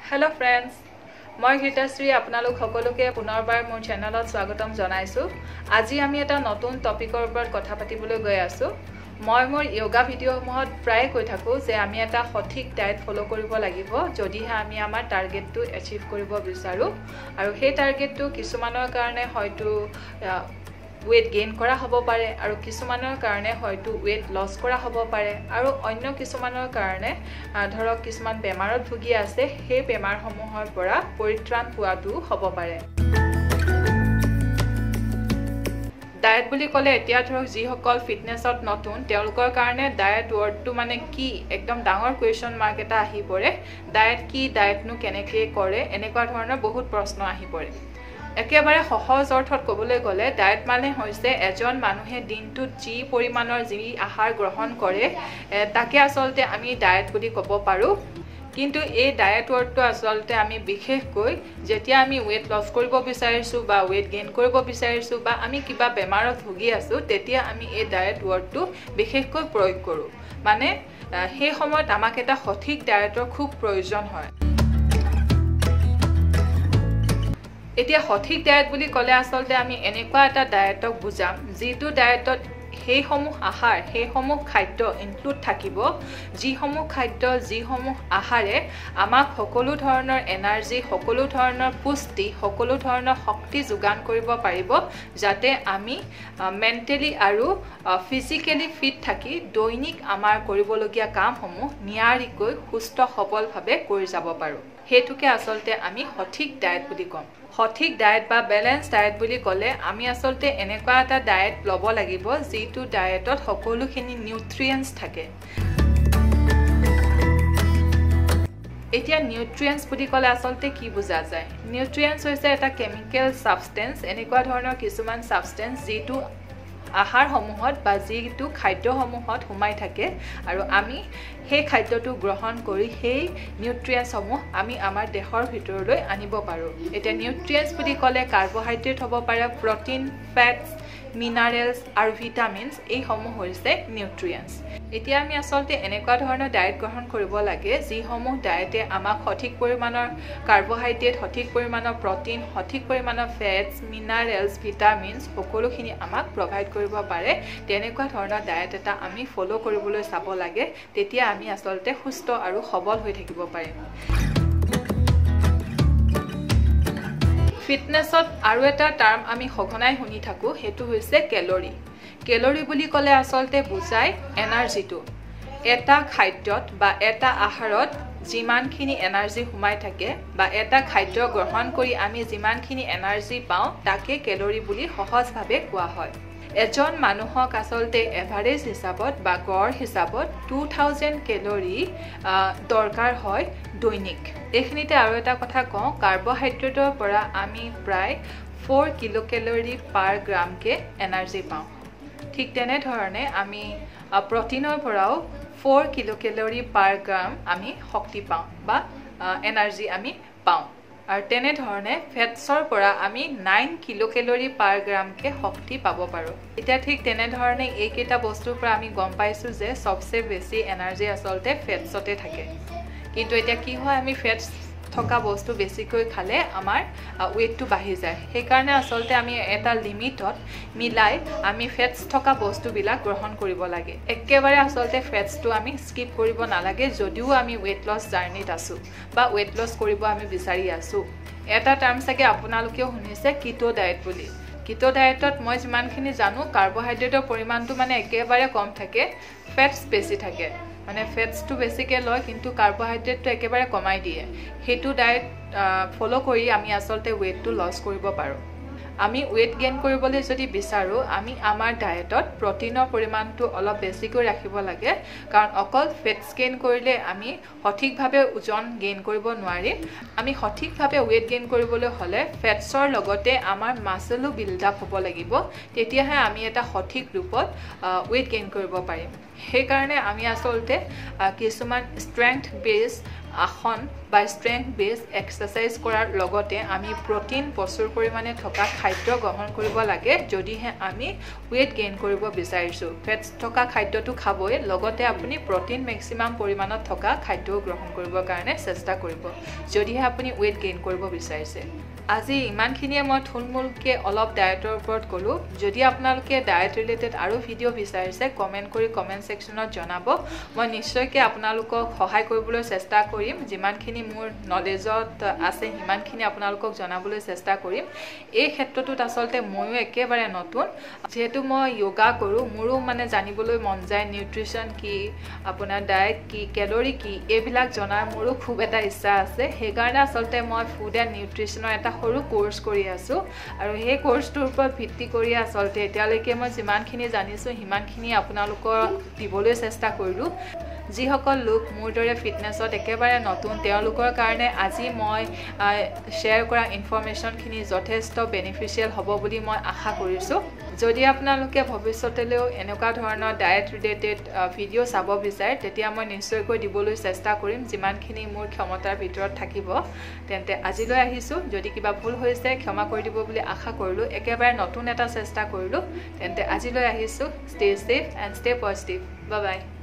Hello friends, মই গীতাশ্ৰী আপোনালোক সকলোকে পুনৰবাৰ মোৰ চেনেলত স্বাগতম জনাইছো। আজি আমি এটা নতুন টপিকৰ ওপৰত কথা পাতিবলৈ গৈ আছো। মই মোৰ যোগা ভিডিঅ'সমূহত প্ৰায় কৈ থাকো যে আমি এটা সঠিক ডায়েট ফলো কৰিব লাগিব যদিহে আমি আমাৰ টাৰ্গেটটো এচিভ কৰিব বিচাৰো আৰু সেই টাৰ্গেটটো কিছুমানৰ কাৰণে হয়তো weight gain কৰা হ'ব পাৰে আৰু কিছুমানৰ কাৰণে হয়তো weight loss কৰা হ'ব পাৰে আৰু অন্য কিছুমানৰ কাৰণে ধৰক কিছুমান বেমাৰত ভুগি আছে সেই বেমাৰসমূহৰ পৰা পৰিত্ৰাণ পোৱাটো হ'ব পাৰে। ডায়েট বুলি ক'লে এতিয়া ধৰক যিসকল ফিটনেছত নতুন তেওঁলোকৰ কাৰণে ডায়েট ৱৰ্ডটো মানে কি একদম ডাঙৰ কুৱেশ্যন মাৰ্ক এটা আহি পৰে। ডায়েট কি, ডায়েটনো কেনেকৈ কৰে, এনেকুৱা ধৰণৰ বহুত প্ৰশ্ন আহি পৰে। একেবাৰে সহজ অৰ্থত ক'বলৈ গ'লে ডায়েট মানে হৈছে এজন মানুহে দিনটোত যি পৰিমাণৰ যি আহাৰ গ্ৰহণ কৰে তাকে আচলতে আমি ডায়েট বুলি ক'ব পাৰোঁ। কিন্তু এই ডায়েট ৱৰ্ডটো আচলতে আমি বিশেষকৈ যেতিয়া আমি weight loss কৰিব বিচাৰিছোঁ বা weight gain কৰিব বিচাৰিছোঁ বা আমি কিবা বেমাৰত ভুগি আছোঁ তেতিয়া আমি এই ডায়েট ৱৰ্ডটো বিশেষকৈ প্ৰয়োগ কৰোঁ। মানে সেই সময়ত আমাক এটা সঠিক ডায়েটৰ খুব প্ৰয়োজন হয়। এতিয়া সঠিক ডায়েট বুলি ক'লে আচলতে আমি এনেকুৱা এটা ডায়েটক বুজাম যিটো ডায়েটত সেইসমূহ আহাৰ সেইসমূহ খাদ্য ইনক্লুড থাকিব যিসমূহ খাদ্য যিসমূহ আহাৰে আমাক সকলো ধৰণৰ এনাৰ্জি সকলো ধৰণৰ পুষ্টি সকলো ধৰণৰ শক্তি যোগান কৰিব পাৰিব যাতে আমি মেণ্টেলি আৰু ফিজিকেলি ফিট থাকি দৈনিক আমাৰ কৰিবলগীয়া কামসমূহ নিয়াৰিকৈ সুস্থ সবলভাৱে কৰি যাব পাৰোঁ। সেইটোকে আচলতে আমি সঠিক ডায়েট বুলি ক'ম। সঠিক ডায়েট বা বেলেন্স ডায়েট বুলি ক'লে আমি আচলতে এনেকুৱা এটা ডায়েট ল'ব লাগিব যিটো ডায়েটত সকলোখিনি নিউট্ৰিয়েন্টছ থাকে। এতিয়া নিউট্ৰিয়েন্টছ বুলি ক'লে আচলতে কি বুজা যায়? নিউট্ৰিয়েন্টছ হৈছে এটা কেমিকেল ছাবষ্টেন্স, এনেকুৱা ধৰণৰ কিছুমান ছাবষ্টেন্স যিটো আহাৰসমূহত বা যিটো খাদ্যসমূহত সোমাই থাকে আৰু আমি সেই খাদ্যটো গ্ৰহণ কৰি সেই নিউট্ৰিয়েন্টছসমূহ আমি আমাৰ দেহৰ ভিতৰলৈ আনিব পাৰোঁ। এতিয়া নিউট্ৰিয়েন্টছ বুলি ক'লে কাৰ্বহাইড্ৰেট হ'ব পাৰে, প্ৰটিন, ফেটছ, মিনাৰেলছ আৰু ভিটামিনছ, এইসমূহ হৈছে নিউট্ৰিয়েন্টছ। এতিয়া আমি আচলতে এনেকুৱা ধৰণৰ ডায়েট গ্ৰহণ কৰিব লাগে যিসমূহ ডায়েটে আমাক সঠিক পৰিমাণৰ কাৰ্বহাইড্ৰেট, সঠিক পৰিমাণৰ প্ৰটিন, সঠিক পৰিমাণৰ ফেটছ, মিনাৰেলছ, ভিটামিনছ সকলোখিনি আমাক প্ৰভাইড কৰিব পাৰে। তেনেকুৱা ধৰণৰ ডায়েট এটা আমি ফ'ল' কৰিবলৈ চাব লাগে, তেতিয়া আমি আচলতে সুস্থ আৰু সবল হৈ থাকিব পাৰিম। ফিটনেছত আৰু এটা টাৰ্ম আমি সঘনাই শুনি থাকোঁ, সেইটো হৈছে কেলৰি। কেলৰি বুলি ক'লে আচলতে বুজায় এনাৰ্জিটো। এটা খাদ্যত বা এটা আহাৰত যিমানখিনি এনাৰ্জি সোমাই থাকে বা এটা খাদ্য গ্ৰহণ কৰি আমি যিমানখিনি এনাৰ্জি পাওঁ তাকে কেলৰি বুলি সহজভাৱে কোৱা হয়। এজন মানুহক আচলতে এভাৰেজ হিচাপত বা গড় হিচাপত 2000 কেলৰি দৰকাৰ হয় দৈনিক। এইখিনিতে আৰু এটা কথা কওঁ, কাৰ্বহাইড্ৰেটৰ পৰা আমি প্ৰায় 4 কিলো কেলৰি পাৰ গ্ৰামকে এনাৰ্জি পাওঁ। ঠিক তেনেধৰণে আমি প্ৰটিনৰ পৰাও 4 কিলো কেলৰি পাৰ গ্ৰাম আমি শক্তি পাওঁ বা এনাৰ্জি আমি পাওঁ। আৰু তেনেধৰণে ফেটছৰ পৰা আমি 9 কিলো কেলৰি পাৰ গ্ৰামকে শক্তি পাব পাৰোঁ। এতিয়া ঠিক তেনেধৰণে এইকেইটা বস্তুৰ পৰা আমি গম পাইছোঁ যে চবচে বেছি এনাৰ্জি আচলতে ফেটছতে থাকে। কিন্তু এতিয়া কি হয়, আমি ফেটছ থকা বস্তু বেছিকৈ খালে আমাৰ ৱেইটটো বাঢ়ি যায়। সেইকাৰণে আচলতে আমি এটা লিমিটত মিলাই আমি ফেটছ থকা বস্তুবিলাক গ্ৰহণ কৰিব লাগে। একেবাৰে আচলতে ফেটছটো আমি স্কিপ কৰিব নালাগে যদিও আমি ৱেইট লছ জাৰ্নিত আছোঁ বা ৱেইট লছ কৰিব আমি বিচাৰি আছোঁ। এটা টাৰ্ম চাগে আপোনালোকেও শুনিছে কিটো ডায়েট বুলি। কিটো ডায়েটত মই যিমানখিনি জানো কাৰ্বহাইড্ৰেটৰ পৰিমাণটো মানে একেবাৰে কম থাকে, ফেটছ বেছি থাকে। মানে ফেটছটো বেছিকৈ লয় কিন্তু কাৰ্বহাইড্ৰেটটো একেবাৰে কমাই দিয়ে। সেইটো ডায়েট ফ'ল' কৰি আমি আচলতে ৱেইটটো লছ কৰিব পাৰোঁ। আমি ৱেইট গেইন কৰিবলৈ যদি বিচাৰোঁ আমি আমাৰ ডায়েটত প্ৰটিনৰ পৰিমাণটো অলপ বেছিকৈ ৰাখিব লাগে, কাৰণ অকল ফেটছ গেইন কৰিলে আমি সঠিকভাৱে ওজন গেইন কৰিব নোৱাৰিম। আমি সঠিকভাৱে ৱেইট গেইন কৰিবলৈ হ'লে ফেটছৰ লগতে আমাৰ মাছলো বিল্ড আপ হ'ব লাগিব, তেতিয়াহে আমি এটা সঠিক ৰূপত ৱেইট গেইন কৰিব পাৰিম। সেইকাৰণে আমি আচলতে কিছুমান ষ্ট্ৰেংথ বেছ আসন বা ষ্ট্ৰেংথ বেছ এক্সাৰচাইজ কৰাৰ লগতে আমি প্ৰটিন প্ৰচুৰ পৰিমাণে থকা খাদ্য গ্ৰহণ কৰিব লাগে যদিহে আমি ৱেইট গেইন কৰিব বিচাৰিছোঁ ফেটছ থকা খাদ্যটো খাবই লগতে আপুনি প্ৰটিন মেক্সিমাম পৰিমাণত থকা খাদ্যও গ্ৰহণ কৰিবৰ কাৰণে চেষ্টা কৰিব যদিহে আপুনি ৱেইট গেইন কৰিব বিচাৰিছে আজি ইমানখিনিয়ে মই থুলমূলকৈ অলপ ডায়েটৰ ওপৰত ক'লোঁ যদি আপোনালোকে ডায়েট ৰিলেটেড আৰু ভিডিঅ' বিচাৰিছে কমেণ্ট কৰি কমেণ্ট ছেকশ্যনত জনাব মই নিশ্চয়কৈ আপোনালোকক সহায় কৰিবলৈ চেষ্টা কৰিম যিমানখিনি মোৰ নলেজত আছে সিমানখিনি আপোনালোকক জনাবলৈ চেষ্টা কৰিম এই ক্ষেত্ৰটোত আচলতে ময়ো একেবাৰে নতুন যিহেতু মই য়োগা কৰোঁ মোৰো মানে জানিবলৈ মন যায় নিউট্ৰিশ্যন কি আপোনাৰ ডায়েট কি কেলৰি কি এইবিলাক জনাৰ মোৰো খুব এটা ইচ্ছা আছে সেইকাৰণে আচলতে মই ফুড এণ্ড নিউট্ৰিশ্যনৰ এটা সৰু কোৰ্চ কৰি আছোঁ আৰু সেই কোৰ্চটোৰ ওপৰত ভিত্তি কৰি আচলতে এতিয়ালৈকে মই যিমানখিনি জানিছোঁ সিমানখিনি আপোনালোকক দিবলৈ চেষ্টা কৰিলোঁ যিসকল লোক মোৰ দৰে ফিটনেছত একেবাৰে নতুন তেওঁলোকৰ কাৰণে আজি মই শ্বেয়াৰ কৰা ইনফৰমেশ্যনখিনি যথেষ্ট বেনিফিচিয়েল হ'ব বুলি মই আশা কৰিছোঁ যদি আপোনালোকে ভৱিষ্যতেলৈও এনেকুৱা ধৰণৰ ডায়েট ৰিলেটেড ভিডিঅ' চাব বিচাৰে তেতিয়া মই নিশ্চয়কৈ দিবলৈ চেষ্টা কৰিম যিমানখিনি মোৰ ক্ষমতাৰ ভিতৰত থাকিব তেন্তে আজিলৈ আহিছোঁ যদি কিবা ভুল হৈছে ক্ষমা কৰি দিব বুলি আশা কৰিলোঁ একেবাৰে নতুন এটা চেষ্টা কৰিলোঁ তেন্তে আজিলৈ আহিছোঁ stay safe and stay positive bye by